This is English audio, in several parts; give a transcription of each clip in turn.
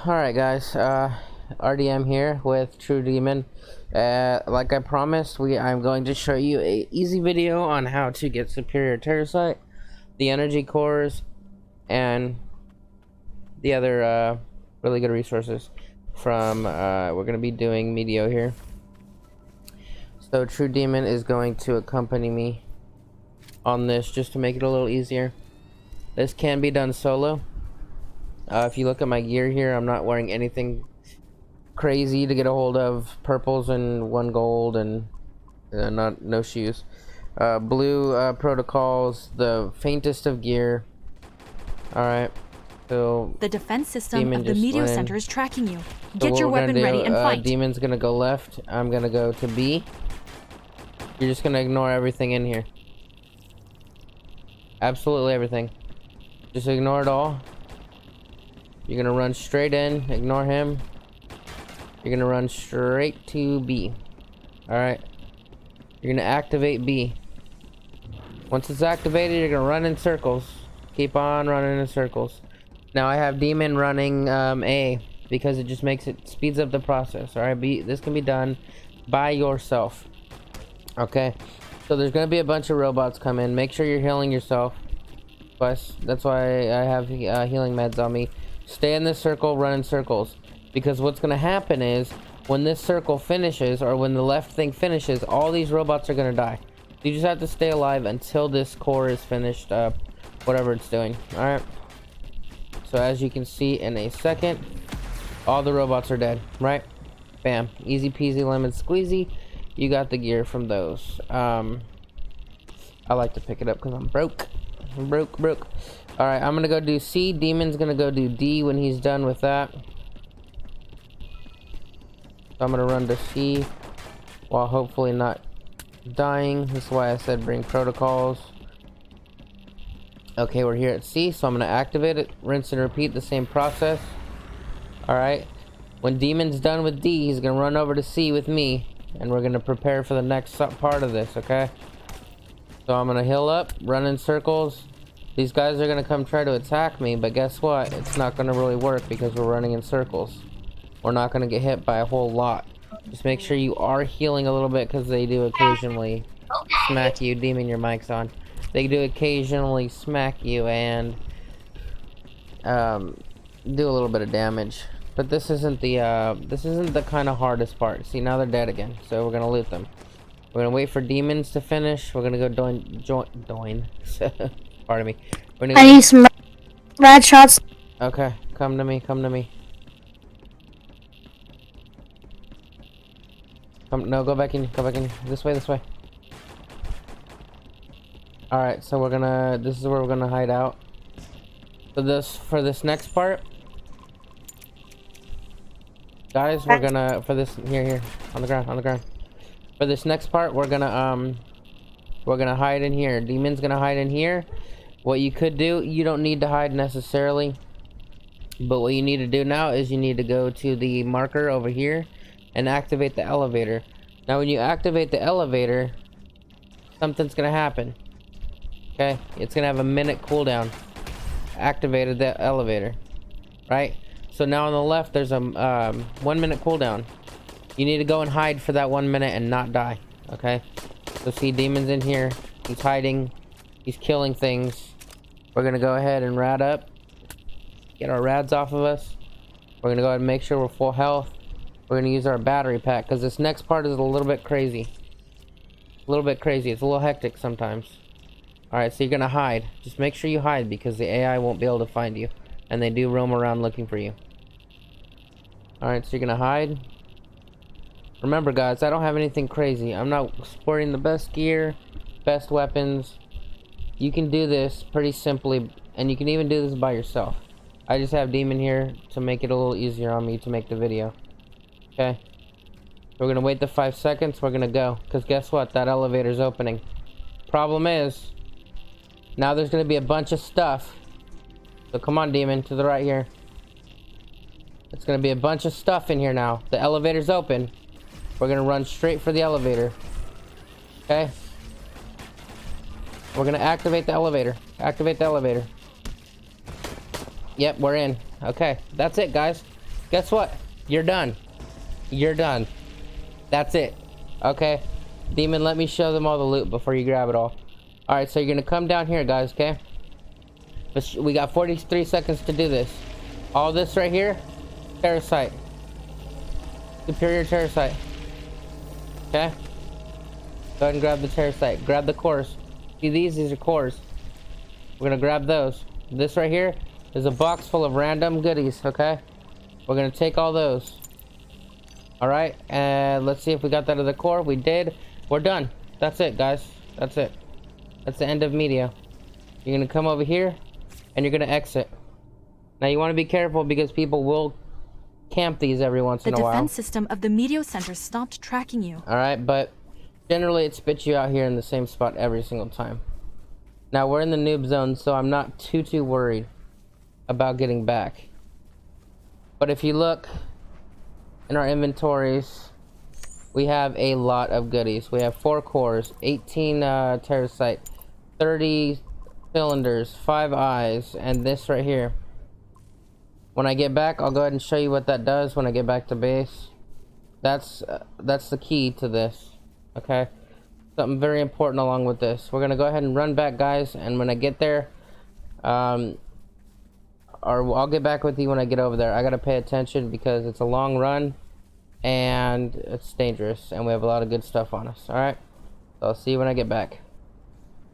Alright guys, RDM here with True Demon. Like I promised, I'm going to show you a easy video on how to get superior terracite, the energy cores, and the other really good resources from we're going to be doing Meteo here. So True Demon is going to accompany me on this just to make it a little easier. This can be done solo. If you look at my gear here, I'm not wearing anything crazy to get a hold of. Purples and 1 gold and no shoes. Blue protocols, the faintest of gear. Alright, so the defense system Demon of the Meteocenter is tracking you. Get your weapon ready and fight. Demon's gonna go left. I'm gonna go to B. You're just gonna ignore everything in here. Absolutely everything. Just ignore it all. You're gonna run straight in, ignore him. You're gonna run straight to B. Alright. You're gonna activate B. Once it's activated, you're gonna run in circles. Keep on running in circles. Now I have Demon running A because it just speeds up the process. Alright, this can be done by yourself. Okay. So there's gonna be a bunch of robots come in. Make sure you're healing yourself. That's why I have healing meds on me. Stay in this circle, run in circles. Because what's going to happen is, when this circle finishes, or when the left thing finishes, all these robots are going to die. You just have to stay alive until this core is finished, whatever it's doing. Alright. So as you can see in a second, all the robots are dead, right? Bam. Easy peasy lemon squeezy. You got the gear from those. I like to pick it up because I'm broke. I'm broke. Alright, I'm gonna go do C. Demon's gonna go do D when he's done with that. So I'm gonna run to C while hopefully not dying. That's why I said bring protocols. Okay, we're here at C, so I'm gonna activate it, rinse and repeat the same process. Alright, when Demon's done with D, he's gonna run over to C with me, and we're gonna prepare for the next part of this, okay? So I'm gonna heal up, run in circles. These guys are gonna come try to attack me, but guess what? It's not gonna really work because we're running in circles. We're not gonna get hit by a whole lot. Just make sure you are healing a little bit because they do occasionally smack you. Demon, your mic's on. They do occasionally smack you and do a little bit of damage. But this isn't the kind of hardest part. See, now they're dead again, so we're gonna loot them. We're gonna wait for demons to finish. We're gonna go doin. Pardon me. I need some rad shots. Okay, come to me. No, go back in. This way. Alright, so this is where we're gonna hide out. For this next part, guys, we're gonna, here, on the ground. For this next part, we're gonna hide in here. Demon's gonna hide in here. What you could do, you don't need to hide necessarily, but what you need to do now is you need to go to the marker over here and activate the elevator. Now when you activate the elevator, something's gonna happen. Okay, it's gonna have a minute cooldown. Activated the elevator, right? So now on the left there's a 1 minute cooldown. You need to go and hide for that 1 minute and not die. Okay, so see, Demon's in here, he's hiding, he's killing things. We're gonna go ahead and rad up, get our rads off of us. We're gonna go ahead and make sure we're full health. We're gonna use our battery pack because this next part is a little bit crazy. It's a little hectic sometimes. Alright, so you're gonna hide. Just make sure you hide because the AI won't be able to find you, and they do roam around looking for you. Alright, so you're gonna hide. Remember guys, I don't have anything crazy. I'm not sporting the best gear, best weapons. You can do this pretty simply, and you can even do this by yourself. I just have Demon here to make it a little easier on me to make the video. Okay? We're gonna wait the 5 seconds, we're gonna go. Because guess what? That elevator's opening. Problem is, now there's gonna be a bunch of stuff. So come on, Demon, to the right here. It's gonna be a bunch of stuff in here now. The elevator's open. We're gonna run straight for the elevator. Okay? We're gonna activate the elevator. Yep, we're in. Okay, that's it, guys. Guess what? You're done. You're done. That's it. Okay? Demon, let me show them all the loot before you grab it all. Alright, so you're gonna come down here, guys, okay? We got 43 seconds to do this. All this right here, Terracite. Superior Terracite. Okay? Go ahead and grab the Terracite. Grab the cores. See these are cores. We're gonna grab those. This right here is a box full of random goodies, okay? We're gonna take all those. Alright, and let's see if we got that other core. We did. We're done. That's it, guys. That's it. That's the end of Meteo. You're gonna come over here, and you're gonna exit. Now you want to be careful because people will camp these every once in a while. The defense system of the Meteocenter stopped tracking you. Alright, but generally it spits you out here in the same spot every single time. Now we're in the noob zone, so I'm not too worried about getting back. But if you look in our inventories, we have a lot of goodies. We have 4 cores, 18 terracite, 30 cylinders, 5 eyes, and this right here. When I get back, I'll go ahead and show you what that does when I get back to base. That's the key to this. Okay, something very important along with this. We're gonna go ahead and run back, guys, and when I get there, or I'll get back with you when I get over there. I gotta pay attention because it's a long run and it's dangerous, and we have a lot of good stuff on us. All right, so I'll see you when I get back.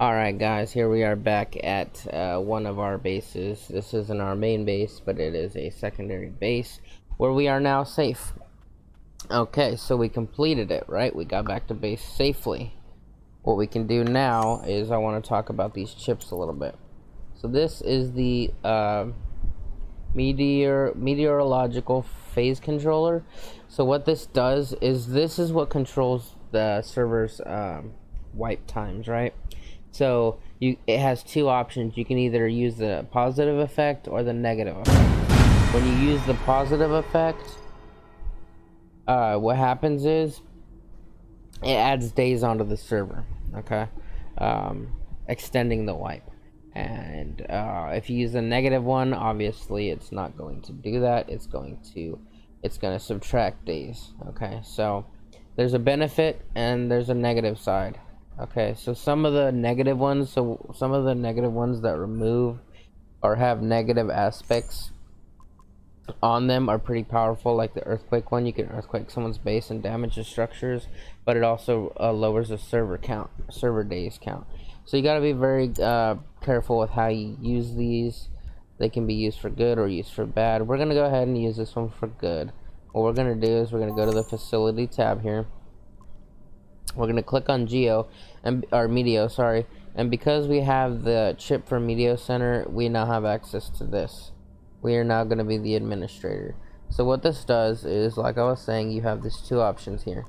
All right, guys, here we are back at one of our bases. This isn't our main base, but it is a secondary base where we are now safe. Okay, so we completed it, right? We got back to base safely. What we can do now is I want to talk about these chips a little bit. So this is the meteorological phase controller. So what this does is this is what controls the server's wipe times, right? So it has 2 options. You can either use the positive effect or the negative effect. When you use the positive effect, what happens is it adds days onto the server, okay? Extending the wipe. And if you use the negative one, obviously it's not going to do that. It's going to subtract days, okay? So there's a benefit and there's a negative side. Okay, so some of the negative ones that remove or have negative aspects on them are pretty powerful, like the earthquake one. You can earthquake someone's base and damage the structures, but it also lowers the server days count. So you got to be very careful with how you use these. They can be used for good or used for bad. We're going to go ahead and use this one for good. What we're going to do is we're going to go to the facility tab here. We're going to click on Meteo, sorry, and because we have the chip for Meteocenter, we now have access to this. We are now going to be the administrator. So what this does is, like I was saying, you have these 2 options here.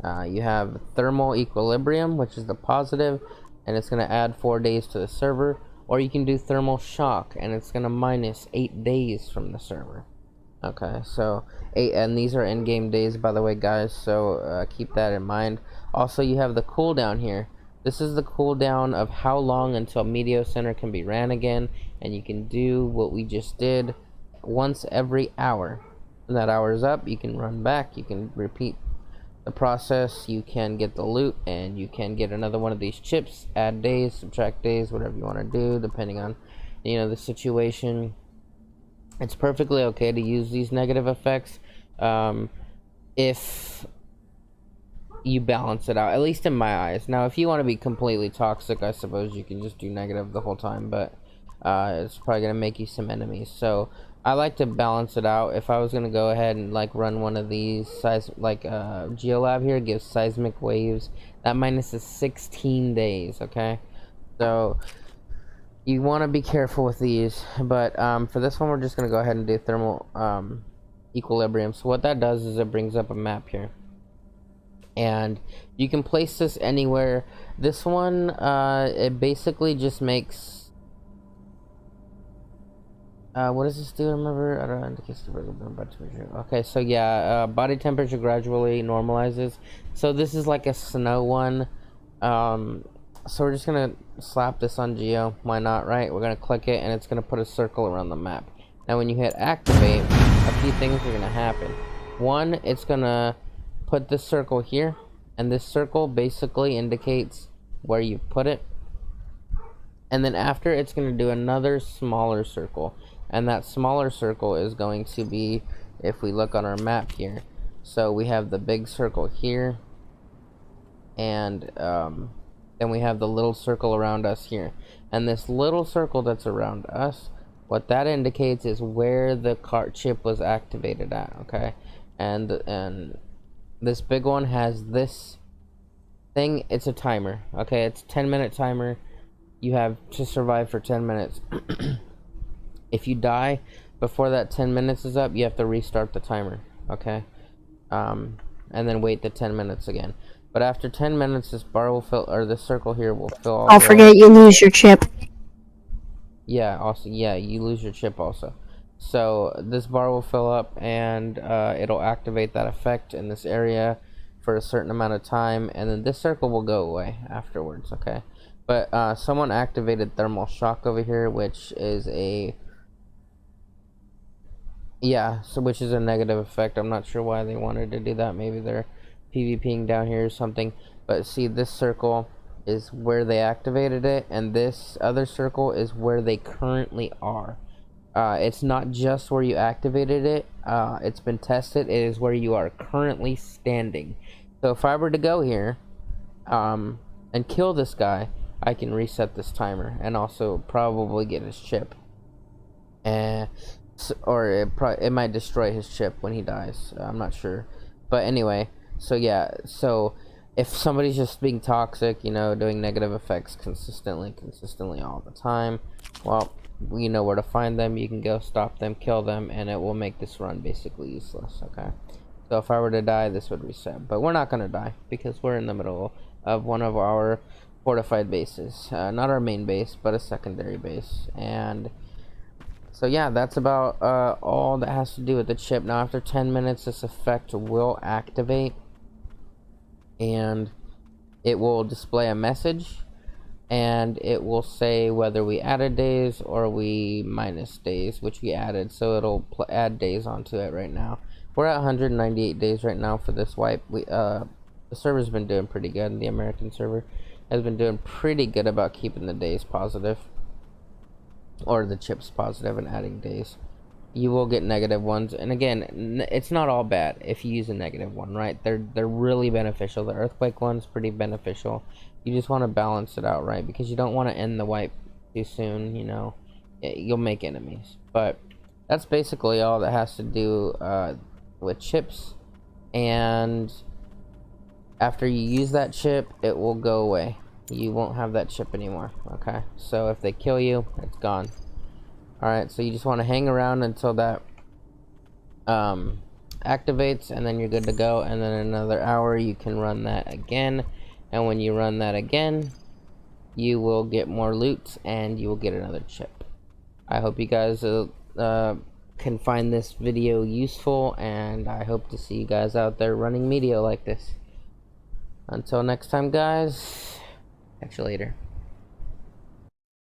You have thermal equilibrium, which is the positive, and it's going to add 4 days to the server, or you can do thermal shock, and it's going to minus 8 days from the server. Okay, so 8, and these are in-game days, by the way, guys, so keep that in mind. Also, you have the cooldown here. This is the cooldown of how long until Meteocenter can be ran again, and you can do what we just did once every hour. When that hour is up, you can run back, you can repeat the process, you can get the loot, and you can get another one of these chips, add days, subtract days, whatever you want to do, depending on, you know, the situation. It's perfectly okay to use these negative effects if you balance it out, at least in my eyes. Now, if you want to be completely toxic, I suppose you can just do negative the whole time, but it's probably going to make you some enemies. So I like to balance it out. If I was going to go ahead and like run one of these Geolab here, gives seismic waves, that minus is 16 days, okay? So you want to be careful with these, but for this one, we're just going to go ahead and do thermal equilibrium. So what that does is it brings up a map here, and you can place this anywhere. This one, it basically just makes what does this do? Remember, I don't know, indicates the regular body temperature. Okay, so yeah, body temperature gradually normalizes. So this is like a snow one. So we're just gonna slap this on Geo. Why not, right? We're gonna click it, and it's gonna put a circle around the map. Now, when you hit activate, a few things are gonna happen. One, it's gonna put this circle here, and this circle basically indicates where you put it. And then after, it's gonna do another smaller circle, and that smaller circle is going to be, if we look on our map here, so we have the big circle here, and then we have the little circle around us here. And this little circle that's around us, what that indicates is where the cart chip was activated at, okay? And this big one has this thing, it's a timer, okay? It's a 10-minute timer. You have to survive for 10 minutes. If you die before that 10 minutes is up, you have to restart the timer, okay? And then wait the 10 minutes again. But after 10 minutes, this bar will fill, or this circle here will fill all. Don't forget you lose your chip. Yeah, also, yeah, you lose your chip also. So this bar will fill up, and it'll activate that effect in this area for a certain amount of time, and then this circle will go away afterwards, okay? But someone activated thermal shock over here, which is a... yeah, so which is a negative effect. I'm not sure why they wanted to do that. Maybe they're PvPing down here or something. But see, this circle is where they activated it, and this other circle is where they currently are. It's not just where you activated it. It's been tested. It is where you are currently standing. So if I were to go here and kill this guy, I can reset this timer and also probably get his chip. Or it might destroy his chip when he dies. I'm not sure. But anyway, so yeah, so if somebody's just being toxic, you know, doing negative effects consistently all the time, well, you know where to find them. You can go stop them, kill them, and it will make this run basically useless, okay? So if I were to die, this would reset. But we're not going to die because we're in the middle of one of our fortified bases. Not our main base, but a secondary base. And so yeah, that's about all that has to do with the chip. Now after 10 minutes, this effect will activate, and it will display a message, and it will say whether we added days or we minus days, which we added. So it'll add days onto it right now. We're at 198 days right now for this wipe. The server's been doing pretty good. The American server has been doing pretty good about keeping the days positive, or the chips positive, and adding days. You will get negative ones, and again, it's not all bad if you use a negative one, right? They're really beneficial. The earthquake one's pretty beneficial. You just want to balance it out, right? Because you don't want to end the wipe too soon, you know. You'll make enemies. But that's basically all that has to do with chips. And after you use that chip, it will go away. You won't have that chip anymore, okay? So if they kill you, it's gone. Alright, so you just want to hang around until that activates, and then you're good to go. And then in another hour, you can run that again. And when you run that again, you will get more loot, and you will get another chip. I hope you guys can find this video useful, and I hope to see you guys out there running Meteo like this. Until next time, guys, catch you later.